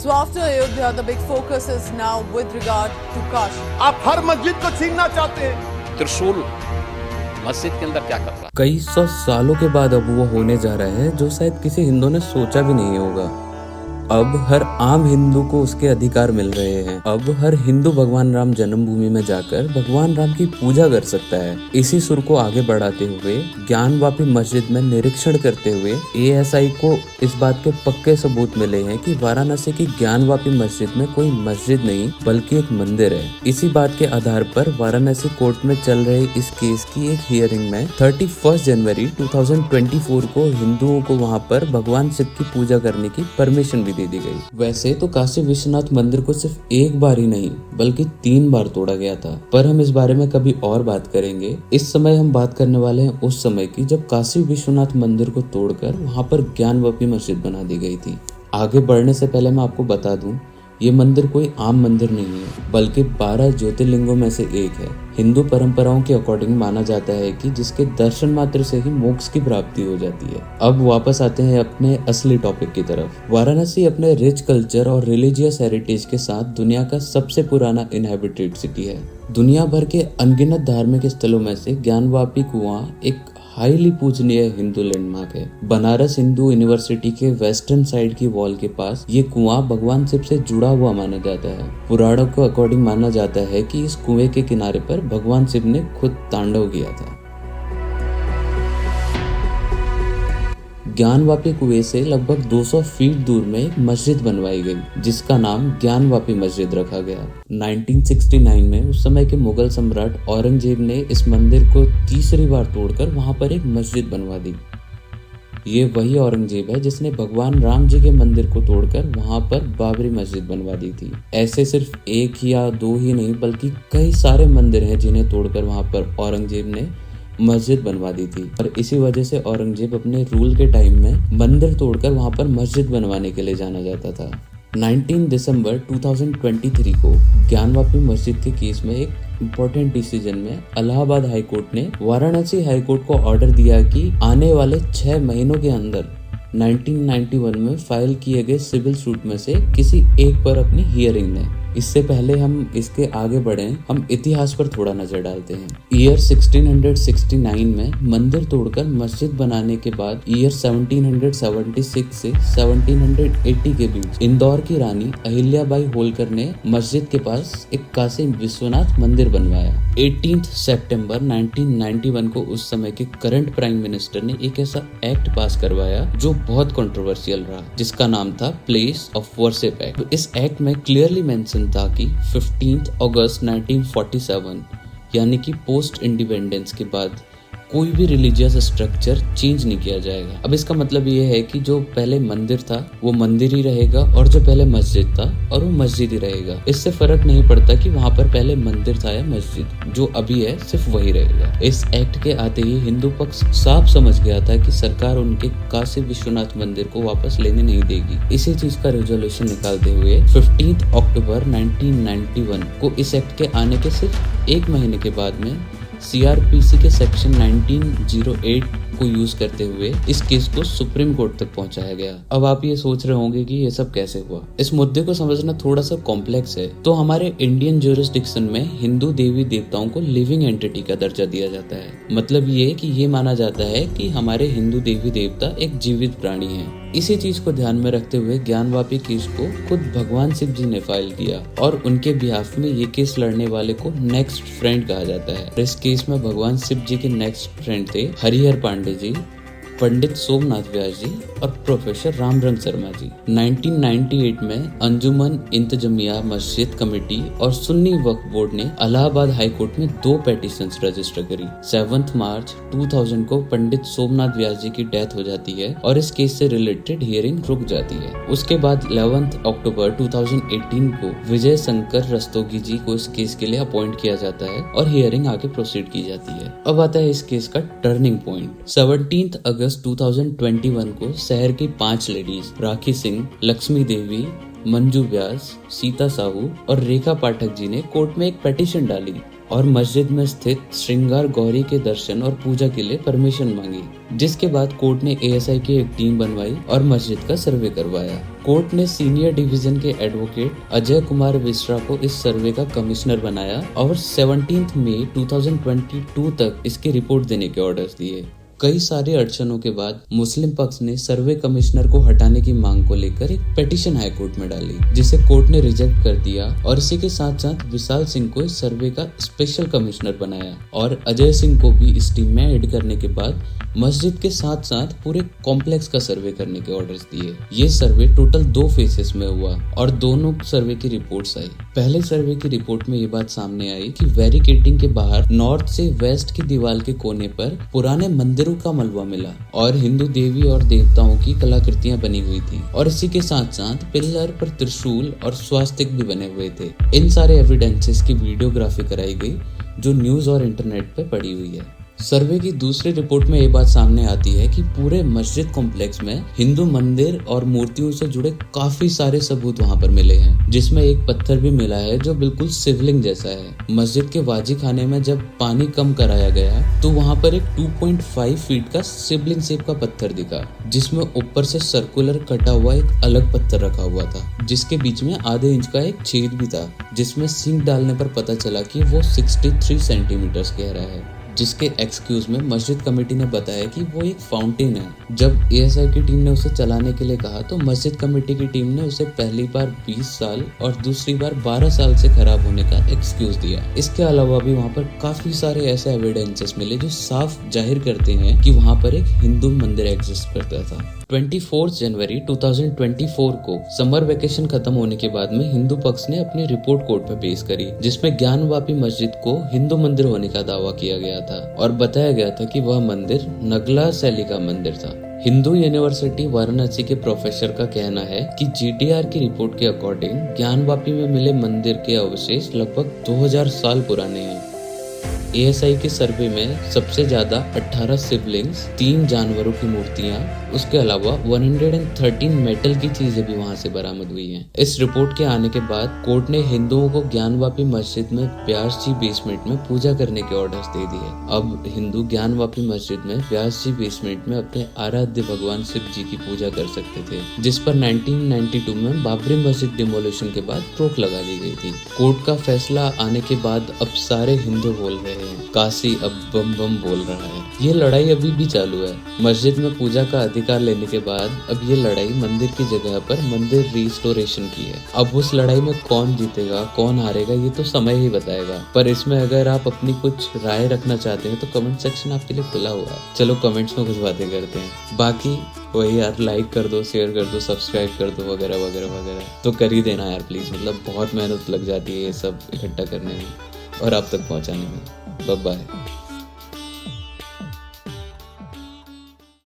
So after Ayodhya, the big focus is now with regard to Kashi. आप हर मस्जिद को छीनना चाहते हैं। त्रिशूल मस्जिद के अंदर क्या कर रहा है? कई सौ सालों के बाद अब वो होने जा रहा है जो शायद किसी हिंदू ने सोचा भी नहीं होगा। अब हर आम हिंदू को उसके अधिकार मिल रहे हैं। अब हर हिंदू भगवान राम जन्मभूमि में जाकर भगवान राम की पूजा कर सकता है। इसी सुर को आगे बढ़ाते हुए ज्ञानवापी मस्जिद में निरीक्षण करते हुए ASI को इस बात के पक्के सबूत मिले हैं कि वाराणसी की ज्ञानवापी मस्जिद में कोई मस्जिद नहीं बल्कि एक मंदिर है। इसी बात के आधार पर वाराणसी कोर्ट में चल रहे इस केस की एक हियरिंग में 31 जनवरी 2024 को हिंदुओं को वहां पर भगवान शिव की पूजा करने की परमिशन भी दे दी गई। वैसे तो काशी विश्वनाथ मंदिर को सिर्फ एक बार ही नहीं बल्कि 3 बार तोड़ा गया था, पर हम इस बारे में कभी और बात करेंगे। इस समय हम बात करने वाले हैं उस समय की जब काशी विश्वनाथ मंदिर को तोड़कर वहां पर ज्ञानवापी मस्जिद बना दी गई थी। आगे बढ़ने से पहले मैं आपको बता दूं, ये मंदिर कोई आम मंदिर नहीं है बल्कि 12 ज्योतिर्लिंगों में से एक है। हिंदू परंपराओं के अकॉर्डिंग माना जाता है कि जिसके दर्शन मात्र से ही मोक्ष की प्राप्ति हो जाती है। अब वापस आते हैं अपने असली टॉपिक की तरफ। वाराणसी अपने रिच कल्चर और रिलीजियस हेरिटेज के साथ दुनिया का सबसे पुराना इनहेबिटेड सिटी है। दुनिया भर के अनगिनत धार्मिक स्थलों में से ज्ञानवापी कुआं एक हाईली पूजनीय हिंदू लैंडमार्क है। बनारस हिंदू यूनिवर्सिटी के वेस्टर्न साइड की वॉल के पास ये कुआं भगवान शिव से जुड़ा हुआ माना जाता है। पुराणों के अकॉर्डिंग माना जाता है कि इस कुएं के किनारे पर भगवान शिव ने खुद तांडव किया था। ज्ञानवापी कुएं से लगभग 200 फीट दूर में एक मस्जिद बनवाई गई जिसका नाम ज्ञानवापी मस्जिद रखा गया। 1969 में उस समय के मुगल सम्राट औरंगजेब ने इस मंदिर को तीसरी बार तोड़कर वहां पर एक मस्जिद बनवा दी। ये वही औरंगजेब है जिसने भगवान राम जी के मंदिर को तोड़कर वहां पर बाबरी मस्जिद बनवा दी थी। ऐसे सिर्फ एक या दो ही नहीं बल्कि कई सारे मंदिर हैं जिन्हें तोड़कर वहां पर औरंगजेब ने मस्जिद बनवा दी थी। और इसी वजह से औरंगजेब अपने रूल के टाइम में मंदिर तोड़कर वहां पर मस्जिद बनवाने के लिए जाना जाता था। 19 दिसंबर 2023 को ज्ञानवापी मस्जिद के केस में एक इम्पोर्टेंट डिसीजन में इलाहाबाद हाई कोर्ट ने वाराणसी हाई कोर्ट को ऑर्डर दिया कि आने वाले 6 महीनों के अंदर 1991 में फाइल किए गए सिविल सूट में से किसी एक पर अपनी हियरिंग लें। इससे पहले हम इसके आगे बढ़ें, हम इतिहास पर थोड़ा नजर डालते हैं। ईयर 1669 में मंदिर तोड़कर मस्जिद बनाने के बाद ईयर 1776 से 1780 के बीच इंदौर की रानी अहिल्याबाई होलकर ने मस्जिद के पास एक काशी विश्वनाथ मंदिर बनवाया। 18 सितंबर 1991 को उस समय के करंट प्राइम मिनिस्टर ने एक ऐसा एक्ट पास करवाया जो बहुत कंट्रोवर्शियल रहा, जिसका नाम था प्लेस ऑफ वर्शिप एक्ट। इस एक्ट में क्लियरली मेंशन था कि 15 अगस्त 1947 यानी कि पोस्ट इंडिपेंडेंस के बाद कोई भी रिलीजियस स्ट्रक्चर चेंज नहीं किया जाएगा। अब इसका मतलब ये है कि जो पहले मंदिर था वो मंदिर ही रहेगा और जो पहले मस्जिद था और वो मस्जिद ही रहेगा। इससे फर्क नहीं पड़ता कि वहाँ पर पहले मंदिर था या मस्जिद, जो अभी है सिर्फ वही रहेगा। इस एक्ट के आते ही हिंदू पक्ष साफ समझ गया था कि सरकार उनके काशी विश्वनाथ मंदिर को वापस लेने नहीं देगी। इसी चीज का रेजोल्यूशन निकालते हुए 15 अक्टूबर 1991 को इस एक्ट के आने के सिर्फ 1 महीने के बाद में CRPC के सेक्शन 1908 को यूज करते हुए इस केस को सुप्रीम कोर्ट तक पहुंचाया गया। अब आप ये सोच रहे होंगे कि ये सब कैसे हुआ। इस मुद्दे को समझना थोड़ा सा कॉम्प्लेक्स है। तो हमारे इंडियन ज्यूरिसडिक्शन में हिंदू देवी देवताओं को लिविंग एंटिटी का दर्जा दिया जाता है। मतलब ये कि ये माना जाता है कि हमारे हिंदू देवी देवता एक जीवित प्राणी है। इसी चीज को ध्यान में रखते हुए ज्ञानवापी केस को खुद भगवान शिव जी ने फाइल किया और उनके बिहाफ में ये केस लड़ने वाले को नेक्स्ट फ्रेंड कहा जाता है। इस केस में भगवान शिव जी के नेक्स्ट फ्रेंड थे हरिहर पांडे जी, पंडित सोमनाथ व्यास जी और प्रोफेसर रामरंग शर्मा जी। 1998 में अंजुमन इंतजामिया मस्जिद कमेटी और सुन्नी वक्फ बोर्ड ने इलाहाबाद हाई कोर्ट में 2 पेटिशंस रजिस्टर करी। 7 मार्च 2000 को पंडित सोमनाथ व्यास जी की डेथ हो जाती है और इस केस से रिलेटेड हियरिंग रुक जाती है। उसके बाद 11 अक्टूबर 2018 को विजय शंकर रस्तोगी जी को इस केस के लिए अपॉइंट किया जाता है और हियरिंग आगे प्रोसीड की जाती है। अब आता है इस केस का टर्निंग पॉइंट। 17 अगस्त 2021 को शहर की 5 लेडीज राखी सिंह, लक्ष्मी देवी, मंजू व्यास, सीता साहू और रेखा पाठक जी ने कोर्ट में एक पिटीशन डाली और मस्जिद में स्थित श्रृंगार गौरी के दर्शन और पूजा के लिए परमिशन मांगी, जिसके बाद कोर्ट ने एएसआई की एक टीम बनवाई और मस्जिद का सर्वे करवाया। कोर्ट ने सीनियर डिवीजन के एडवोकेट अजय कुमार मिश्रा को इस सर्वे का कमिश्नर बनाया और 17 मई 2022 तक इसकी रिपोर्ट देने के ऑर्डर्स दिए। कई सारे अड़चनों के बाद मुस्लिम पक्ष ने सर्वे कमिश्नर को हटाने की मांग को लेकर एक पिटीशन हाई कोर्ट में डाली, जिसे कोर्ट ने रिजेक्ट कर दिया और इसी के साथ साथ विशाल सिंह को इस सर्वे का स्पेशल कमिश्नर बनाया और अजय सिंह को भी इस टीम में ऐड करने के बाद मस्जिद के साथ साथ पूरे कॉम्प्लेक्स का सर्वे करने के ऑर्डर्स दिए। ये सर्वे टोटल 2 फेसेस में हुआ और दोनों सर्वे की रिपोर्ट्स आई। पहले सर्वे की रिपोर्ट में ये बात सामने आई कि बैरिकेडिंग के बाहर नॉर्थ से वेस्ट की दीवार के कोने पर पुराने मंदिरों का मलबा मिला और हिंदू देवी और देवताओं की कलाकृतियां बनी हुई थी और इसी के साथ साथ पिलर पर त्रिशूल और स्वास्तिक भी बने हुए थे। इन सारे एविडेंसेस की वीडियोग्राफी कराई गई जो न्यूज और इंटरनेट पे पड़ी हुई है। सर्वे की दूसरी रिपोर्ट में ये बात सामने आती है कि पूरे मस्जिद कॉम्प्लेक्स में हिंदू मंदिर और मूर्तियों से जुड़े काफी सारे सबूत वहां पर मिले हैं, जिसमें एक पत्थर भी मिला है जो बिल्कुल शिवलिंग जैसा है। मस्जिद के वाजी खाने में जब पानी कम कराया गया तो वहां पर एक 2.5 फीट का शिवलिंग शेप का पत्थर दिखा, जिसमें ऊपर से सर्कुलर कटा हुआ एक अलग पत्थर रखा हुआ था, जिसके बीच में आधे इंच का एक छेद भी था, जिसमें सिंक डालने पर पता चला कि वो 63 सेंटीमीटर गहरा है। जिसके एक्सक्यूज में मस्जिद कमेटी ने बताया कि वो एक फाउंटेन है। जब एएसआई की टीम ने उसे चलाने के लिए कहा तो मस्जिद कमेटी की टीम ने उसे पहली बार 20 साल और दूसरी बार 12 साल से खराब होने का एक्सक्यूज दिया। इसके अलावा भी वहाँ पर काफी सारे ऐसे एविडेंसेस मिले जो साफ जाहिर करते हैं कि वहाँ पर एक हिंदू मंदिर एग्जिस्ट करता था। 24 जनवरी 2024 को समर वेकेशन खत्म होने के बाद में हिंदू पक्ष ने अपनी रिपोर्ट कोर्ट में पेश करी, जिसमें ज्ञानवापी मस्जिद को हिंदू मंदिर होने का दावा किया गया था और बताया गया था कि वह मंदिर नगला शैली का मंदिर था। हिंदू यूनिवर्सिटी वाराणसी के प्रोफेसर का कहना है कि जीटीआर की रिपोर्ट के अकॉर्डिंग ज्ञानवापी में मिले मंदिर के अवशेष लगभग 2000 साल पुराने हैं। एएसआई के सर्वे में सबसे ज्यादा 18 शिवलिंग्स, 3 जानवरों की मूर्तियां, उसके अलावा 113 मेटल की चीजें भी वहां से बरामद हुई हैं। इस रिपोर्ट के आने के बाद कोर्ट ने हिंदुओं को ज्ञानवापी मस्जिद में व्यास जी बेसमेंट में पूजा करने के ऑर्डर्स दे दिए। अब हिंदू ज्ञानवापी मस्जिद में व्यास जी बेसमेंट में अपने आराध्य भगवान शिव जी की पूजा कर सकते थे, जिस पर 1992 में बाबरी मस्जिद डिमोलिशन के बाद रोक लगा दी गई थी। कोर्ट का फैसला आने के बाद अब सारे हिंदू बोल रहे हैं, काशी अब बम बम बोल रहा है। ये लड़ाई अभी भी चालू है। मस्जिद में पूजा का अधिकार लेने के बाद अब ये लड़ाई मंदिर की जगह पर मंदिर रिस्टोरेशन की है। अब उस लड़ाई में कौन जीतेगा कौन हारेगा ये तो समय ही बताएगा, पर इसमें अगर आप अपनी कुछ राय रखना चाहते हैं तो कमेंट सेक्शन आपके लिए खुला हुआ है। चलो कमेंट्स में कुछ बातें करते हैं। बाकी वही यार, लाइक कर दो, शेयर कर दो, सब्सक्राइब कर दो वगैरह वगैरह वगैरह तो कर ही देना यार प्लीज। मतलब बहुत मेहनत लग जाती है ये सब इकट्ठा करने में और आप तक पहुंचाने में। Bye bye.